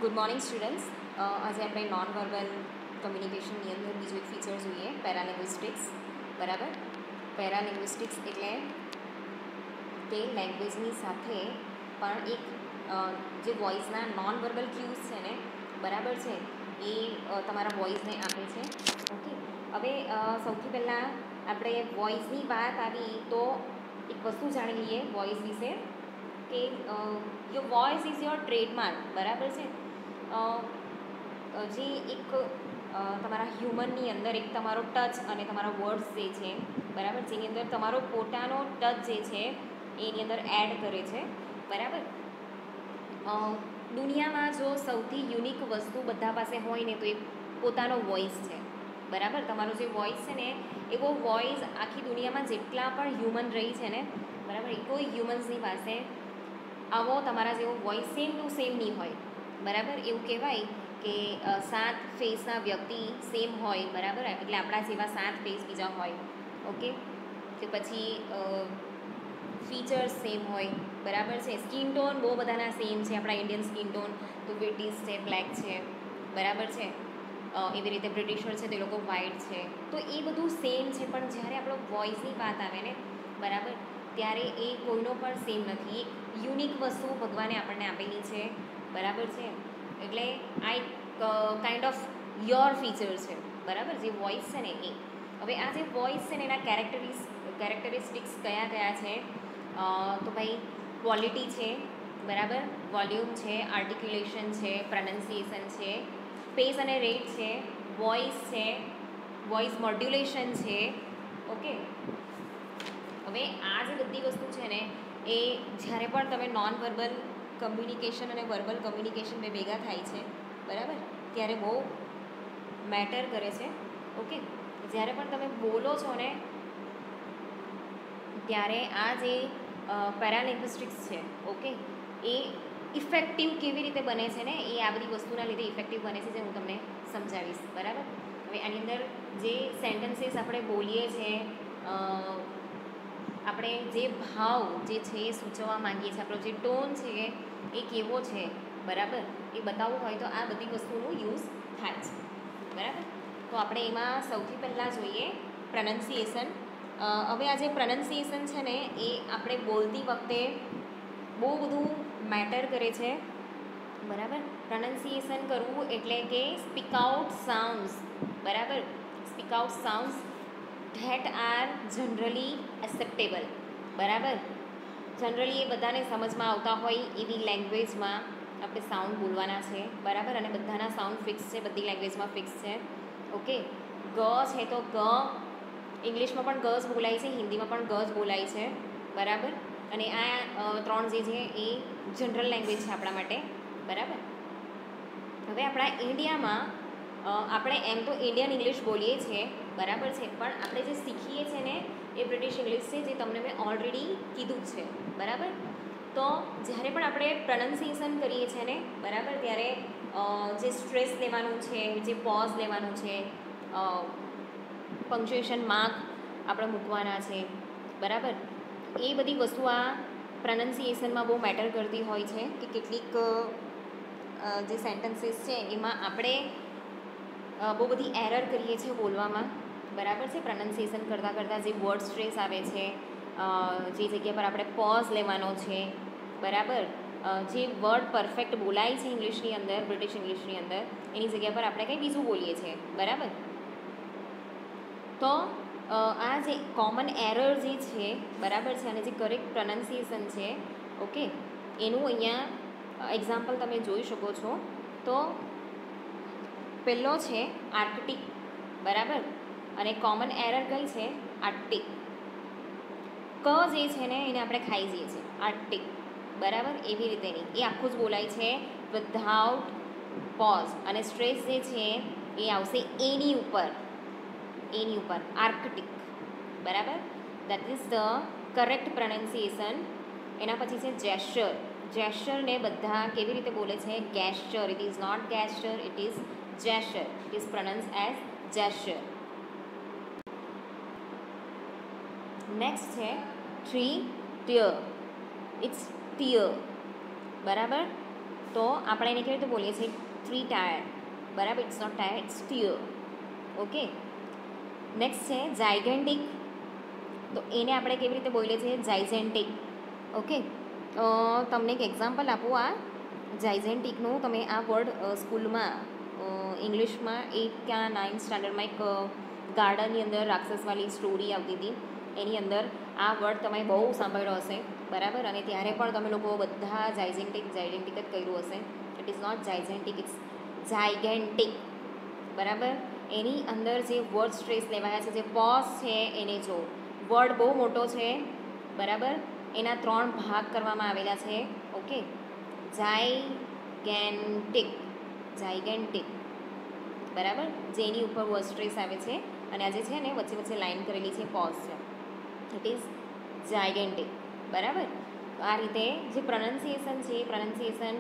Good morning students. આજે આપણે non verbal કમ્યુનિકેશનની અંદર બીજું એક ફીચર જોઈએ, પેરાલિંગ્વિસ્ટિક્સ. બરાબર. પેરાલિંગ્વિસ્ટિક્સ એટલે તે લેંગ્વેજની સાથે પણ એક જે વોઇસના નોન વર્બલ ક્યુઝ છે ને, બરાબર છે, એ તમારા વોઇસને આપે છે. ઓકે. હવે સૌથી પહેલાં આપણે વોઇસની વાત આવી તો એક વસ્તુ જાણી લઈએ વોઇસ વિશે કે your voice is your trademark. બરાબર છે. જે એક તમારા હ્યુમનની અંદર એક તમારો ટચ અને તમારા વર્ડ્સ જે છે, બરાબર, જેની અંદર તમારો પોતાનો ટચ જે છે એની અંદર એડ કરે છે. બરાબર. દુનિયામાં જો સૌથી યુનિક વસ્તુ બધા પાસે હોય ને તો એ પોતાનો વોઇસ છે. બરાબર. તમારો જે વોઇસ છે ને, એવો વોઇસ આખી દુનિયામાં જેટલા પણ હ્યુમન રહી છે ને, બરાબર, એ કોઈ હ્યુમન્સની પાસે આવો તમારા જેવો વોઇસ સેમ ટુ સેમ નહીં હોય. બરાબર. એવું કહેવાય કે 7 ફેસના વ્યક્તિ સેમ હોય. બરાબર. એટલે આપણા જેવા 7 ફેસ બીજા હોય. ઓકે. કે પછી ફીચર્સ સેમ હોય. બરાબર છે. સ્કિન ટોન બહુ બધાના સેમ છે. આપણા ઇન્ડિયન સ્કિન ટોન તો બ્રિટિશ છે, બ્લેક છે. બરાબર છે. એવી રીતે બ્રિટિશર છે તે લોકો વ્હાઇટ છે. તો એ બધું સેમ છે, પણ જ્યારે આપણો વોઇસની વાત આવે ને, બરાબર, ત્યારે એ કોઈનો પણ સેમ નથી. એક યુનિક વસ્તુ ભગવાને આપણને આપેલી છે. બરાબર છે. એટલે આ એક કાઇન્ડ ઓફ યોર ફીચર છે. બરાબર. જે વોઇસ છે ને એ. હવે આ જે વોઇસ છે ને એના કેરેક્ટરિસ્ટિક્સ કયા કયા છે? તો ભાઈ ક્વોલિટી છે. બરાબર. વોલ્યુમ છે, આર્ટિક્યુલેશન છે, પ્રોનન્સિએશન છે, પેસ અને રેટ છે, વોઇસ છે, વોઇસ મોડ્યુલેશન છે. ઓકે. હવે આ જે બધી વસ્તુ છે ને એ જ્યારે પણ તમે નોન વર્બલ કમ્યુનિકેશન અને વર્બલ કમ્યુનિકેશન બે ભેગા થાય છે, બરાબર, ત્યારે બહુ મેટર કરે છે. ઓકે. જ્યારે પણ તમે બોલો છો ને ત્યારે આ જે પેરાલિંગ્વિસ્ટિક્સ છે, ઓકે, એ ઇફેક્ટિવ કેવી રીતે બને છે ને, એ આ બધી વસ્તુના લીધે ઇફેક્ટિવ બને છે, જે હું તમને સમજાવીશ. બરાબર. હવે આની અંદર જે સેન્ટેન્સીસ આપણે બોલીએ છીએ, આપણે જે ભાવ જે છે એ સૂચવવા માંગીએ છીએ, આપણો જે ટોન છે એ કેવો છે, બરાબર, એ બતાવવું હોય તો આ બધી વસ્તુનું યુઝ થાય છે. બરાબર. તો આપણે એમાં સૌથી પહેલાં જોઈએ પ્રોનન્સિએશન. હવે આ જે પ્રોનન્સિએશન છે ને એ આપણે બોલતી વખતે બહુ બધું મેટર કરે છે. બરાબર. પ્રોનન્સિએશન કરવું એટલે કે સ્પીક આઉટ સાઉન્ડ્સ. બરાબર. Speak out sounds that are generally acceptable. બરાબર. જનરલી એ બધાને સમજમાં આવતા હોય એવી લેંગ્વેજમાં આપણે સાઉન્ડ બોલવાના છે. બરાબર. અને બધાના સાઉન્ડ ફિક્સ છે, બધી લેંગ્વેજમાં ફિક્સ છે. ઓકે. ગ છે તો ગ ઇંગ્લિશમાં પણ ગ જ બોલાય છે, હિન્દીમાં પણ ગ જ બોલાય છે. બરાબર. અને આ 3 જે છે એ જનરલ લેંગ્વેજ છે આપણા માટે. બરાબર. હવે આપણા ઇન્ડિયામાં આપણે એમ તો ઇન્ડિયન ઇંગ્લિશ બોલીએ છીએ. બરાબર છે. પણ આપણે જે શીખીએ છીએ ને એ બ્રિટિશ ઇંગ્લિશ છે, જે તમને મેં ઓલરેડી કીધું જ છે. બરાબર. તો જ્યારે પણ આપણે પ્રોનન્સિએશન કરીએ છીએ ને, બરાબર, ત્યારે જે સ્ટ્રેસ લેવાનું છે, જે પોઝ લેવાનું છે, પંક્ચ્યુએશન માર્ક આપણે મૂકવાના છે. બરાબર. એ બધી વસ્તુ આ પ્રોનન્સિએશનમાં બહુ મેટર કરતી હોય છે કે કેટલીક જે સેન્ટેન્સીસ છે એમાં આપણે બહુ બધી એરર કરીએ છીએ બોલવામાં. બરાબર છે. પ્રોનન્સિએશન કરતાં જે વર્ડ સ્ટ્રેસ આવે છે, જે જગ્યા પર આપણે પોઝ લેવાનો છે, બરાબર, જે વર્ડ પરફેક્ટ બોલાય છે ઇંગ્લિશની અંદર, બ્રિટિશ ઇંગ્લિશની અંદર, એની જગ્યા પર આપણે કંઈ બીજું બોલીએ છીએ. બરાબર. તો આ જે કોમન એરર જે છે, બરાબર છે, અને જે કરેક્ટ પ્રોનન્સિએશન છે, ઓકે, એનું અહીંયા એક્ઝામ્પલ તમે જોઈ શકો છો. તો પહેલો છે આર્કટિક. બરાબર. અને કોમન એરર કઈ છે? આર્કટિક. ક જે છે ને એને આપણે ખાઈ જઈએ છીએ, આર્કટિક. બરાબર. એવી રીતે નહીં, એ આખું જ બોલાય છે વિધાઉટ પોઝ. અને સ્ટ્રેસ જે છે એ આવશે એની ઉપર, આર્કટિક. બરાબર. That is the correct પ્રોનન્સિએશન. એના પછી છે જેસ્ચર. જેસ્ચરને બધા કેવી રીતે બોલે છે? Gesture. It is not gesture, it is gesture. It is pronounce as gesture. Next છે ટ્રી ટીયર. Its tier. બરાબર. તો આપણે એને કેવી રીતે બોલીએ છીએ? 3 ટાયર, બરાબર. It's not tyre, it's tier. Okay. Next છે જાયગેન્ટિક. તો એને આપણે કેવી રીતે બોલીએ છીએ? જાયઝેન્ટિક. ઓકે. તમને એક એક્ઝામ્પલ આપું આ જાયઝેન્ટિકનું. તમે આ વર્ડ સ્કૂલમાં ઇંગ્લિશમાં 8 કે 9 સ્ટાન્ડર્ડમાં એક ગાર્ડનની અંદર રાક્ષસવાળી સ્ટોરી આવતી હતી, એની અંદર આ વર્ડ તમે બહુ સાંભળ્યો હશે, બરાબર. અને ત્યારે પણ તમે લોકો બધા જાયઝેન્ટિક જ કર્યું હશે. ઇટ ઇઝ નોટ જાયઝેન્ટિક, ઇટ્સ જાયગેન્ટિક, બરાબર. એની અંદર જે વર્ડ સ્ટ્રેસ લેવાયા છે, જે પોઝ છે, એને જો વર્ડ બહુ મોટો છે, બરાબર. એના 3 ભાગ કરવામાં આવેલા છે. ઓકે. જાયગેન્ટિક, બરાબર. જેની ઉપર વર્ડ સ્ટ્રેસ આવે છે અને આજે છે ને વચ્ચે વચ્ચે લાઈન કરેલી છે, પોઝ છે. ઇટ ઇઝ જાયગેન્ટિક, બરાબર. આ રીતે જે પ્રનન્સિએશન છે એ પ્રનન્સિએશન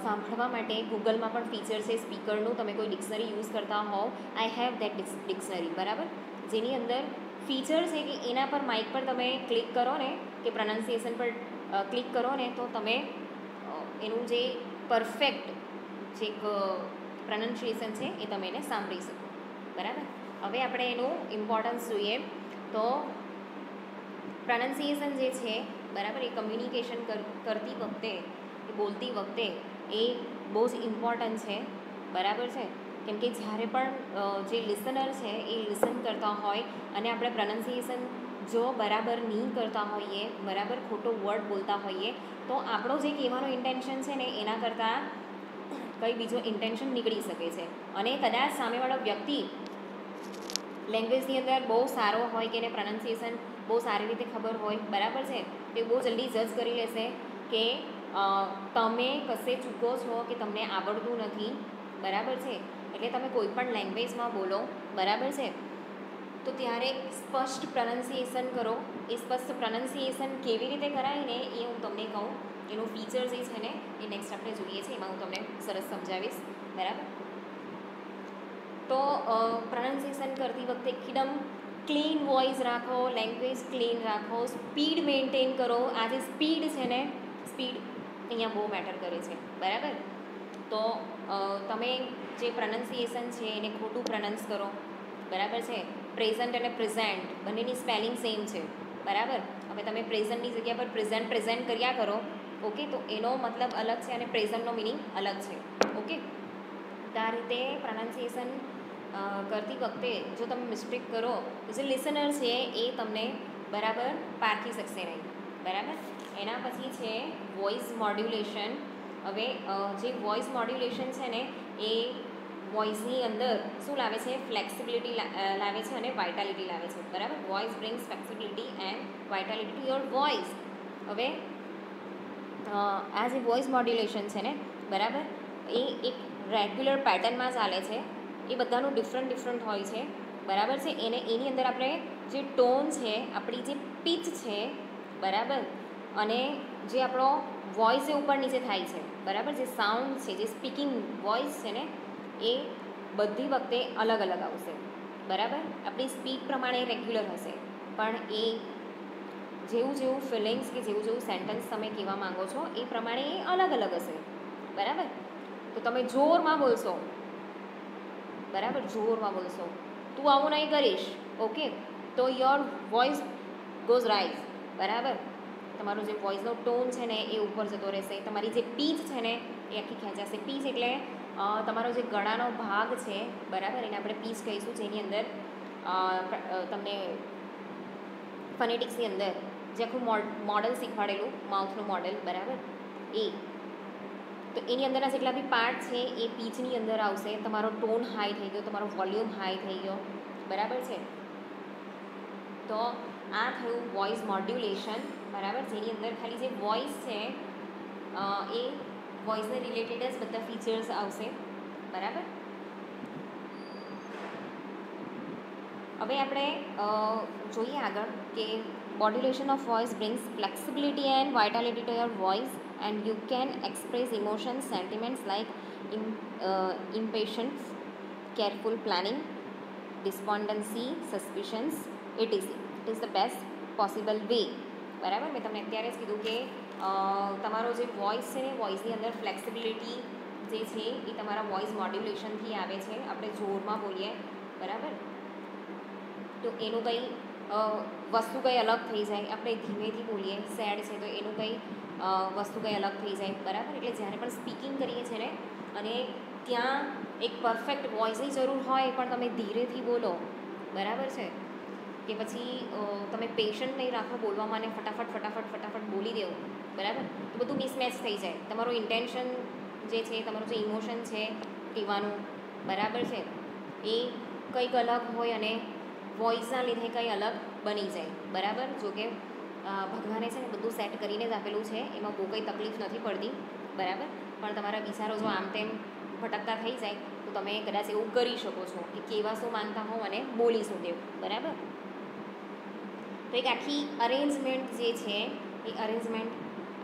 સાંભળવા માટે ગૂગલમાં પણ ફીચર છે સ્પીકરનું. તમે કોઈ ડિક્શનરી યુઝ કરતા હોવ, આઈ હેવ દેટ ડિક્શનરી, બરાબર. જેની અંદર ફીચર છે કે એના પર માઇક પર તમે ક્લિક કરો ને, કે પ્રનન્સિએશન પર ક્લિક કરો ને, તો તમે એનું જે પરફેક્ટ જે પ્રનન્સિએશન છે એ તમે એને સાંભળી શકો, બરાબર. હવે આપણે એનું ઇમ્પોર્ટન્સ જોઈએ તો પ્રનન્સિએશન જે છે, બરાબર, એ કમ્યુનિકેશન કરતી વખતે, એ બોલતી વખતે એ બહુ જ ઇમ્પોર્ટન્ટ છે, બરાબર છે. કેમ કે જ્યારે પણ જે લિસનર છે એ લિસન કરતા હોય અને આપણે પ્રનન્સિએશન જો બરાબર નહીં કરતા હોઈએ, બરાબર ખોટો વર્ડ બોલતા હોઈએ, તો આપણો જે કહેવાનો ઇન્ટેન્શન છે ને એના કરતાં કંઈ બીજો ઇન્ટેન્શન નીકળી શકે છે. અને કદાચ સામેવાળો વ્યક્તિ લેંગ્વેજની અંદર બહુ સારો હોય કે એને પ્રનન્સિએશન બહુ સારી રીતે ખબર હોય, બરાબર છે, તે બહુ જલ્દી જજ કરી લેશે કે તમે કશે ચૂકો છો કે તમને આવડતું નથી, બરાબર છે. એટલે તમે કોઈ પણ લેંગ્વેજમાં બોલો, બરાબર છે, તો ત્યારે સ્પષ્ટ પ્રનન્સિએશન કરો. એ સ્પષ્ટ પ્રનન્સિએશન કેવી રીતે કરાય ને એ હું તમને કહું. એનું ફીચર જે છે ને એ નેક્સ્ટ આપણે જોઈએ છીએ, એમાં હું તમને સરસ સમજાવીશ, બરાબર. તો પ્રનન્સિએશન કરતી વખતે એકદમ ક્લીન વોઇસ રાખો, લેંગ્વેજ ક્લીન રાખો, સ્પીડ મેન્ટેન કરો. આ જે સ્પીડ છે ને, સ્પીડ અહીંયા બહુ મેટર કરે છે, બરાબર. તો તમે જે પ્રનન્સિએશન છે એને ખોટું પ્રનન્સ કરો, બરાબર છે. પ્રેઝન્ટ અને પ્રેઝન્ટ બંનેની સ્પેલિંગ સેમ છે, બરાબર. હવે તમે પ્રેઝન્ટની જગ્યા પર પ્રેઝન્ટ કર્યા કરો, ઓકે, તો એનો મતલબ અલગ છે અને પ્રેઝન્ટનો મિનિંગ અલગ છે, ઓકે. તો આ રીતે પ્રનન્સિએશન કરતી વખતે જો તમે મિસ્ટેક કરો તો જે લિસનર છે એ તમને બરાબર પારખી શકશે નહીં, બરાબર. એના પછી છે વોઇસ મોડ્યુલેશન. હવે જે વોઇસ મોડ્યુલેશન છે ને એ વોઇસની અંદર શું લાવે છે? ફ્લેક્સિબિલિટી લાવે છે અને વાઇટાલિટી લાવે છે, બરાબર. Voice brings flexibility and vitality to your voice. હવે આ જે વોઇસ મોડ્યુલેશન છે ને, બરાબર, એ એક રેગ્યુલર પેટર્નમાં ચાલે છે. એ બધાનું ડિફરન્ટ હોય છે, બરાબર છે. એની અંદર આપણે જે ટોન છે, આપણી જે પિચ છે, બરાબર, અને જે આપણો વોઇસ એ ઉપર નીચે થાય છે, બરાબર, જે સાઉન્ડ છે, જે સ્પીકિંગ વોઇસ છે ને એ બધી વખતે અલગ અલગ આવશે, બરાબર. આપણી સ્પીડ પ્રમાણે રેગ્યુલર હશે, પણ એ જેવું ફિલિંગ્સ કે જેવું સેન્ટેન્સ તમે કહેવા માંગો છો એ પ્રમાણે એ અલગ અલગ હશે, બરાબર. તો તમે જોરમાં બોલશો, બરાબર, જોરમાં બોલશો, તું આવું નહીં કરીશ, ઓકે, તો યોર વોઇસ ગોઝ રાઇઝ, બરાબર. તમારો જે વોઇસનો ટોન છે ને એ ઉપર જતો રહેશે. તમારી જે પીચ છે ને એ આખી ખેંચાશે. પીચ એટલે તમારો જે ગળાનો ભાગ છે, બરાબર, એને આપણે પીચ કહીશું, જેની અંદર તમને ફોનેટિક્સની અંદર જે આખું મોડલ શીખવાડેલું, માઉથનું મોડલ, બરાબર, એ તો એની અંદરના જેટલા બી પાર્ટ છે એ પીચની અંદર આવશે. તમારો ટોન હાઈ થઈ ગયો, તમારો વોલ્યુમ હાઈ થઈ ગયો, બરાબર છે. તો આ થયું વોઇસ મોડ્યુલેશન, બરાબર, જેની અંદર ખાલી જે વોઇસ છે એ વોઇસને રિલેટેડ જ બધા ફીચર્સ આવશે, બરાબર. હવે આપણે જોઈએ આગળ કે modulation of voice brings flexibility and vitality to your voice and you can express emotions, sentiments like impatience, careful planning, despondency, suspicions, etc. It is the best possible way, બરાબર. મેં તમને અત્યારે જ કીધું કે તમારો જે વોઇસ છે ને વોઇસની અંદર ફ્લેક્સિબિલિટી જે છે એ તમારા વોઇસ મોડ્યુલેશનથી આવે છે. આપણે જોરમાં બોલીએ બરાબર તો એનું કંઈ વસ્તુ કંઈ અલગ થઈ જાય. આપણે ધીમેથી બોલીએ સેડ છે તો એનું કંઈ વસ્તુ કંઈ અલગ થઈ જાય બરાબર. એટલે જ્યારે પણ સ્પીકિંગ કરીએ છીએ ને અને ત્યાં એક પરફેક્ટ વોઇસની જરૂર હોય પણ તમે ધીરેથી બોલો બરાબર છે કે પછી તમે પેશન્ટ નહીં રાખો બોલવામાં અને ફટાફટ બોલી દેવો બરાબર તો બધું મિસમેચ થઈ જાય. તમારું ઇન્ટેન્શન જે છે તમારું જે ઇમોશન છે કહેવાનું બરાબર છે એ કંઈક અલગ હોય અને વોઇસના લીધે કંઈ અલગ બની જાય બરાબર. જો કે ભગવાને છે ને બધું સેટ કરીને જ આપેલું છે, એમાં બહુ કંઈ તકલીફ નથી પડતી બરાબર. પણ તમારા વિચારો જો આમ તેમ ભટકતા થઈ જાય તો તમે કદાચ એવું કરી શકો છો કે કેવા શું માનતા હોવ અને બોલી શું દેવું બરાબર. તો એક આખી અરેન્જમેન્ટ જે છે એ અરેન્જમેન્ટ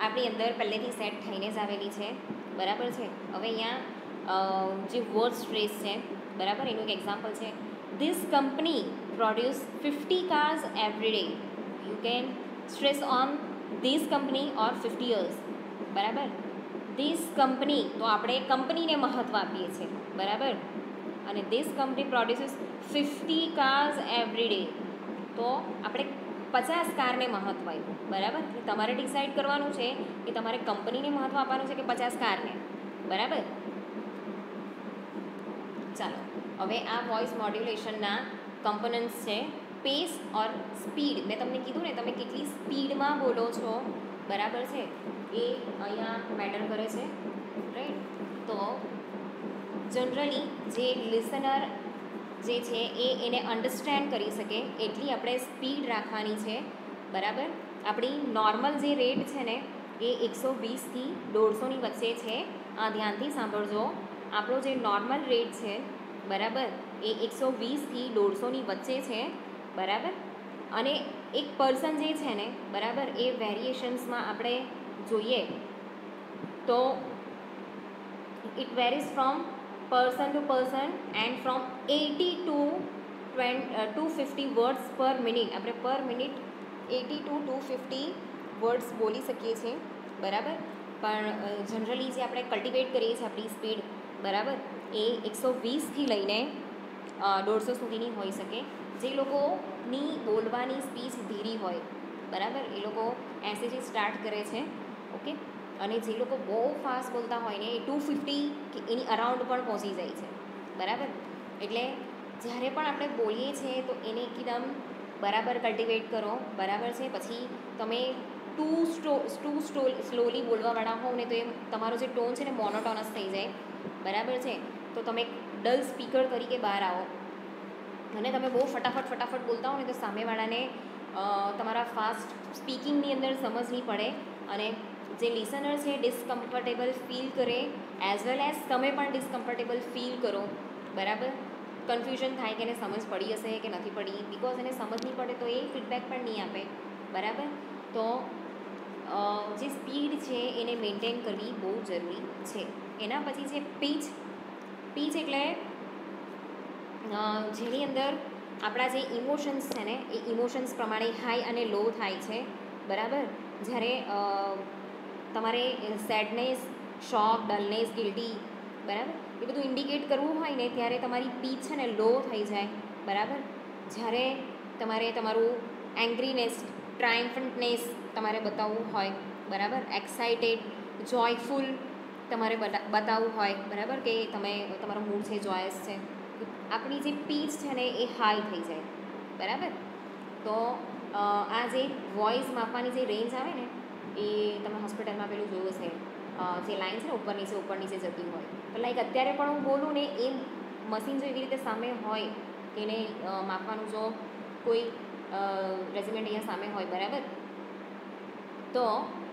આપણી અંદર પહેલેથી સેટ થઈને જ આવેલી છે બરાબર છે. હવે અહીંયા જે વર્ડ સ્ટ્રેસ છે બરાબર એનું એક એક્ઝામ્પલ છે. This company produce 50 cars every day. You can stress on this company or 50 years બરાબર. ધીસ કંપની તો આપણે કંપનીને મહત્ત્વ આપીએ છીએ બરાબર. અને this company produces 50 cars every day તો આપણે 50 કારને મહત્ત્વ આપ્યું બરાબર. તમારે ડિસાઇડ કરવાનું છે કે તમારે કંપનીને મહત્ત્વ આપવાનું છે કે 50 કારને બરાબર. ચાલો હવે આ વોઇસ મોડ્યુલેશનના કમ્પોનન્ટ્સ છે પેસ ઓર સ્પીડ. મેં તમને કીધું ને તમે કેટલી સ્પીડમાં બોલો છો બરાબર છે એ અહીંયા મેટર કરે છે રાઈટ. તો જનરલી જે લિસનર જે છે એને અન્ડરસ્ટેન્ડ કરી શકે એટલી આપણે સ્પીડ રાખવાની છે બરાબર. આપણી નોર્મલ જે રેટ છે ને એ 120થી 150ની વચ્ચે છે. આ ધ્યાનથી સાંભળજો. આપણો જે નોર્મલ રેટ છે બરાબર એ 120થી 150ની વચ્ચે છે બરાબર. અને એક પર્સન જે છે ને બરાબર એ વેરિએશન્સમાં આપણે જોઈએ તો it varies from person to person and from 80 to 250 words per minute. આપણે પર મિનિટ 80 to 250 વર્ડ્સ બોલી શકીએ છીએ બરાબર. પણ જનરલી જે આપણે કલ્ટિવેટ કરીએ છીએ આપણી સ્પીડ બરાબર એ 120થી લઈને 150 સુધીની હોઈ શકે. જે લોકોની બોલવાની સ્પીચ ધીરી હોય બરાબર એ લોકો 80થી સ્ટાર્ટ કરે છે ઓકે. અને જે લોકો બહુ ફાસ્ટ બોલતા હોય ને એ 250 કે એની અરાઉન્ડ પણ પહોંચી જાય છે બરાબર. એટલે જ્યારે પણ આપણે બોલીએ છીએ તો એને એકદમ બરાબર કલ્ટિવેટ કરો બરાબર છે. પછી તમે ટુ સ્લોલી બોલવાવાળા હોવ ને તો એ તમારો જે ટોન છે ને મોનોટોનસ થઈ જાય બરાબર છે. તો તમે ડલ સ્પીકર તરીકે બહાર આવો અને તમે બહુ ફટાફટ બોલતા હો ને તો સામેવાળાને તમારા ફાસ્ટ સ્પીકિંગની અંદર સમજ નહીં પડે અને જે લિસનર છે ડિસ્કમ્ફર્ટેબલ ફીલ કરે એઝ વેલ એઝ તમે પણ ડિસ્કમ્ફર્ટેબલ ફીલ કરો બરાબર. કન્ફ્યુઝન થાય કે એને સમજ પડી હશે કે નથી પડી. બિકોઝ એને સમજ નહીં પડે તો એ ફીડબેક પણ નહીં આપે બરાબર. તો જે સ્પીડ છે એને મેન્ટેન કરવી બહુ જરૂરી છે. એના પછી છે પીચ એટલે જેની અંદર આપણા જે ઇમોશન્સ છે ને એ ઇમોશન્સ પ્રમાણે હાઈ અને લો થાય છે બરાબર. જ્યારે તમારે સેડનેસ શોક ડલનેસ ગિલ્ટી બરાબર એ બધું ઇન્ડિકેટ કરવું હોય ને ત્યારે તમારી પીચ છે ને લો થઈ જાય બરાબર. જ્યારે તમારે તમારું એંગ્રીનેસ ટ્રાયમ્ફન્ટનેસ તમારે બતાવવું હોય બરાબર. એક્સાઇટેડ જોયફુલ તમારે બતાવવું હોય બરાબર કે તમે તમારો મૂડ છે જોયસ છે. આપણી જે પીચ છે ને એ હાઈ થઈ જાય બરાબર. તો આ જે વોઇસ માપવાની જે રેન્જ આવે ને એ તમે હોસ્પિટલમાં પેલું જોયું છે જે લાઈન છે ને ઉપર નીચે જતી હોય તો લાઈક અત્યારે પણ હું બોલું ને એ મશીન જો એવી રીતે સામે હોય કે એને માપવાનું જો કોઈ રેઝિમેન્ટ અહીંયા સામે હોય બરાબર તો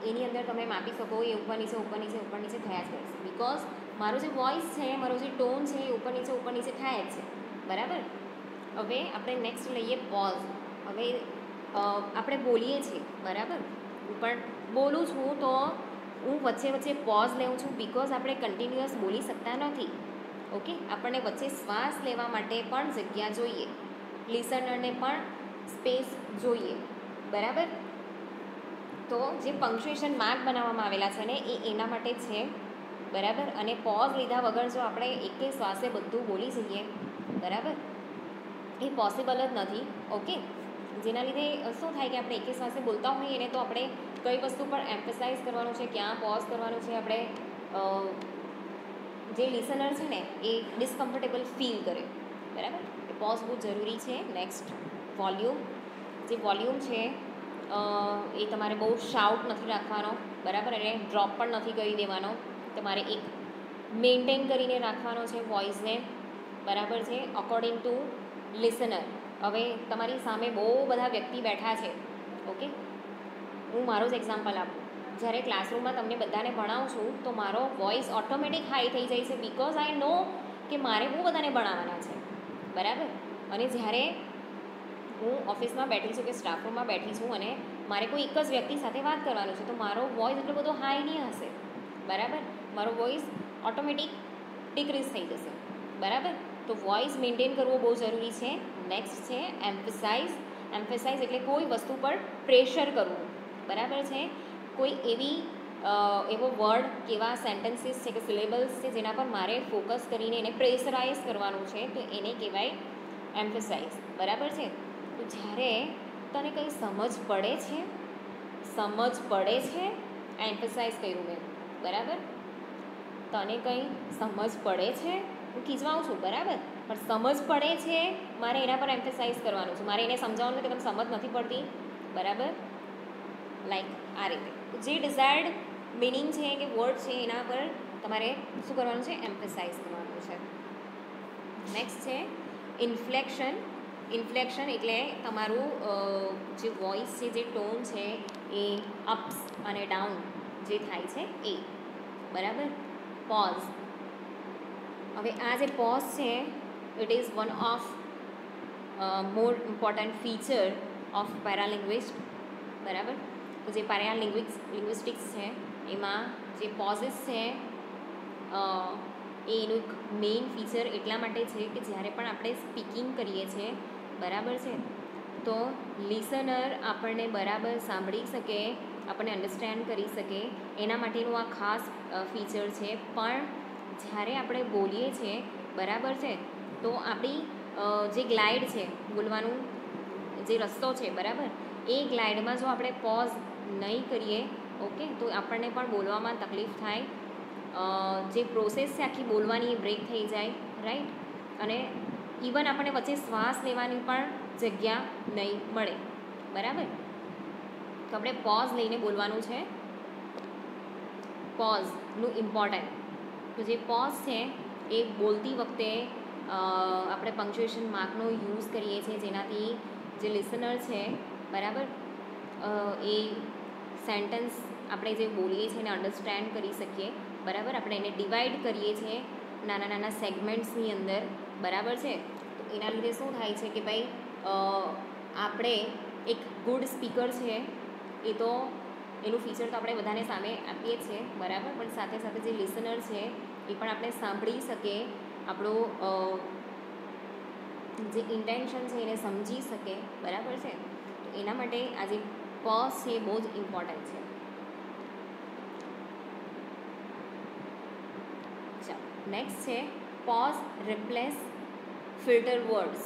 એની અંદર તમે માપી શકો એ ઉપર નીચે થયા જ કરશે. બિકોઝ મારો જે વોઇસ છે મારો જે ટોન છે એ ઉપર નીચે થાય જ છે બરાબર. હવે આપણે નેક્સ્ટ લઈએ પોઝ. હવે આપણે બોલીએ છીએ બરાબર પણ બોલું છું તો હું વચ્ચે પોઝ લેવું છું બિકોઝ આપણે કન્ટિન્યુઅસ બોલી શકતા નથી ઓકે. આપણને વચ્ચે શ્વાસ લેવા માટે પણ જગ્યા જોઈએ, લિસનરને પણ સ્પેસ જોઈએ બરાબર. તો જે પંક્ચ્યુએશન માર્ક બનાવવામાં આવેલા છે ને એ એના માટે જ છે, બરાબર. અને પોઝ લીધા વગર જો આપણે એકે શ્વાસે બધું બોલી જઈએ, બરાબર, એ પોસિબલ જ નથી. ઓકે, જેના લીધે શું થાય કે આપણે એકે શ્વાસે બોલતા હોઈએ ને તો આપણે કઈ વસ્તુ પર એમ્ફેસાઇઝ કરવાનું છે, ક્યાં પોઝ કરવાનું છે, આપણે જે લિસનર છે ને એ ડિસ્કમ્ફર્ટેબલ ફીલ કરે, બરાબર. એ પોઝ બહુ જરૂરી છે. Next, volume. જે વોલ્યુમ છે એ તમારે બહુ શાઉટ નથી રાખવાનો, બરાબર, અને ડ્રોપ પણ નથી કરી દેવાનો. તમારે એક મેન્ટેન કરીને રાખવાનો છે વોઇસને, બરાબર છે, અકોર્ડિંગ ટુ લિસનર. હવે તમારી સામે બહુ બધા વ્યક્તિ બેઠા છે, ઓકે, હું મારો જ એક્ઝામ્પલ આપું. જ્યારે ક્લાસરૂમમાં તમને બધાને ભણાવું છું તો મારો વોઇસ ઓટોમેટિક હાઈ થઈ જાય છે, બિકોઝ આઈ નો કે મારે બહુ બધાને ભણાવવાના છે, બરાબર. અને જ્યારે હું ઓફિસમાં બેઠી છું કે સ્ટાફ રૂમમાં બેઠી છું અને મારે કોઈ એક જ વ્યક્તિ સાથે વાત કરવાનું છે તો મારો વોઇસ એટલો બધો હાઈ નહીં હશે, બરાબર. મારો વોઇસ ઓટોમેટિક ડિક્રીઝ થઈ જશે, બરાબર. તો વોઇસ મેન્ટેન કરવો બહુ જરૂરી છે. નેક્સ્ટ છે એમ્ફેસાઇઝ. એમ્ફેસાઇઝ એટલે કોઈ વસ્તુ પર પ્રેશર કરવું, બરાબર છે. કોઈ એવો વર્ડ કે એવા સેન્ટેન્સીસ છે કે સિલેબલ્સ છે જેના પર મારે ફોકસ કરીને એને પ્રેશરાઇઝ કરવાનું છે તો એને કહેવાય એમ્ફેસાઇઝ, બરાબર છે. તો જ્યારે તને કંઈ સમજ પડે છે એમ્ફેસાઇઝ કર્યું મેં, બરાબર. તને કંઈ સમજ પડે છે, હું ખીજવાઉં છું, બરાબર, પણ સમજ પડે છે મારે એના પર એમ્ફેસાઇઝ કરવાનું છે. મારે એને સમજાવવાનું કે તમને સમજ નથી પડતી, બરાબર, લાઈક આ રીતે. જે ડિઝાયર્ડ મિનિંગ છે કે વર્ડ છે એના પર તમારે શું કરવાનું છે, એમ્ફેસાઇઝ કરવાનું છે. નેક્સ્ટ છે ઇન્ફ્લેક્શન. ઇન્ફ્લેક્શન એટલે તમારું જે વોઇસ છે, જે ટોન છે એ અપ્સ અને ડાઉન જે થાય છે એ, બરાબર. પોઝ. હવે આ જે પોઝ છે it is one of more important feature of paralinguist, બરાબર. તો જે પેરાલિંગ્વિસ્ટિક્સ છે એમાં જે પોઝિસ છે એ એનું એક મેઇન ફીચર એટલા માટે છે કે જ્યારે પણ આપણે સ્પીકિંગ કરીએ છીએ, બરાબર છે, તો લિસનર આપણને બરાબર સાંભળી શકે, આપણને અન્ડરસ્ટેન્ડ કરી શકે, એના માટેનું આ ખાસ ફીચર છે. પણ જ્યારે આપણે બોલીએ છીએ, બરાબર છે, તો આપણી જે ગ્લાઇડ છે, બોલવાનું જે રસ્તો છે, બરાબર, એ ગ્લાઇડમાં જો આપણે પોઝ નહીં કરીએ, ઓકે, તો આપણને પણ બોલવામાં તકલીફ થાય. જે પ્રોસેસ છે આખી બોલવાની એ બ્રેક થઈ જાય, રાઈટ. અને ઇવન આપણને વચ્ચે શ્વાસ લેવાની પણ જગ્યા નહીં મળે, બરાબર. તો આપણે પોઝ લઈને બોલવાનું છે. પોઝનું ઇમ્પોર્ટન્ટ. તો જે પોઝ છે એ બોલતી વખતે આપણે પંક્ચ્યુએશન માર્કનો યુઝ કરીએ છીએ જેનાથી જે લિસનર છે, બરાબર, એ સેન્ટેન્સ આપણે જે બોલીએ છીએ એને અન્ડરસ્ટેન્ડ કરી શકીએ, બરાબર. આપણે એને ડિવાઈડ કરીએ છીએ નાના નાના સેગમેન્ટ્સની અંદર, બરાબર છે. તો એના લીધે શું થાય છે કે ભાઈ આપણે એક ગુડ સ્પીકર છે એ તો એનું ફીચર તો આપણે બધાને સામે આપીએ જ છીએ, બરાબર, પણ સાથે સાથે જે લિસનર છે એ પણ આપણે સાંભળી શકે, આપણો જે ઇન્ટેન્શન છે એને સમજી શકે, બરાબર છે. તો એના માટે આ જે પોઝ છે એ બહુ જ ઇમ્પોર્ટન્ટ છે. ચાલો નેક્સ્ટ છે પોઝ રિપ્લેસ ફિલ્ટર વર્ડ્સ.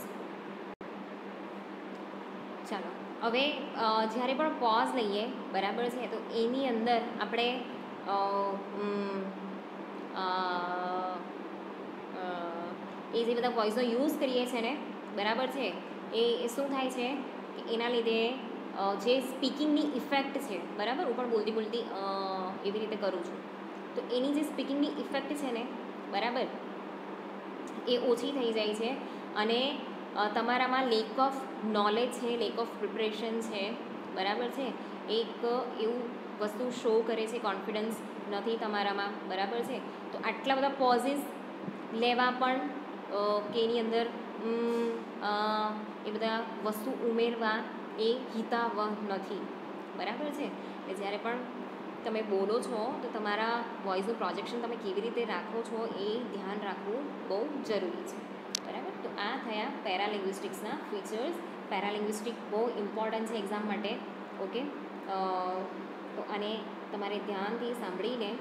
ચાલો હવે જ્યારે પણ પોઝ લઈએ, બરાબર છે, તો એની અંદર આપણે એ જે બધા વોઇસનો યુઝ કરીએ છીએ ને, બરાબર છે, એ શું થાય છે કે એના લીધે જે સ્પીકિંગની ઇફેક્ટ છે, બરાબર, હું પણ બોલતી એવી રીતે કરું છું, તો એની જે સ્પીકિંગની ઇફેક્ટ છે ને, બરાબર, એ ઓછી થઈ જાય છે. અને તમારામાં લેક ઓફ નોલેજ છે, લેક ઓફ પ્રિપરેશન છે, બરાબર છે, એક એવું વસ્તુ શો કરે છે, કોન્ફિડન્સ નથી તમારામાં, બરાબર છે. તો આટલા બધા પોઝિસ લેવા પણ કે એની અંદર એ બધા વસ્તુ ઉમેરવા એ હિતાવહ નથી, બરાબર છે. એટલે જ્યારે પણ તમે બોલો છો તો તમારા વોઇસનું પ્રોજેક્શન તમે કેવી રીતે રાખો છો એ ધ્યાન રાખવું બહુ જરૂરી છે, બરાબર. તો આ થયા પેરાલિંગ્વિસ્ટિક્સના ફીચર્સ. પેરાલિંગ્વિસ્ટિક બહુ ઇમ્પોર્ટન્ટ છે એક્ઝામ માટે, ઓકે. તો આને તમારે ધ્યાનથી સાંભળીને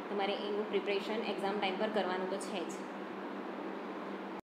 તમારે એનું પ્રિપરેશન એક્ઝામ ટાઈમ પર કરવાનું તો છે જ.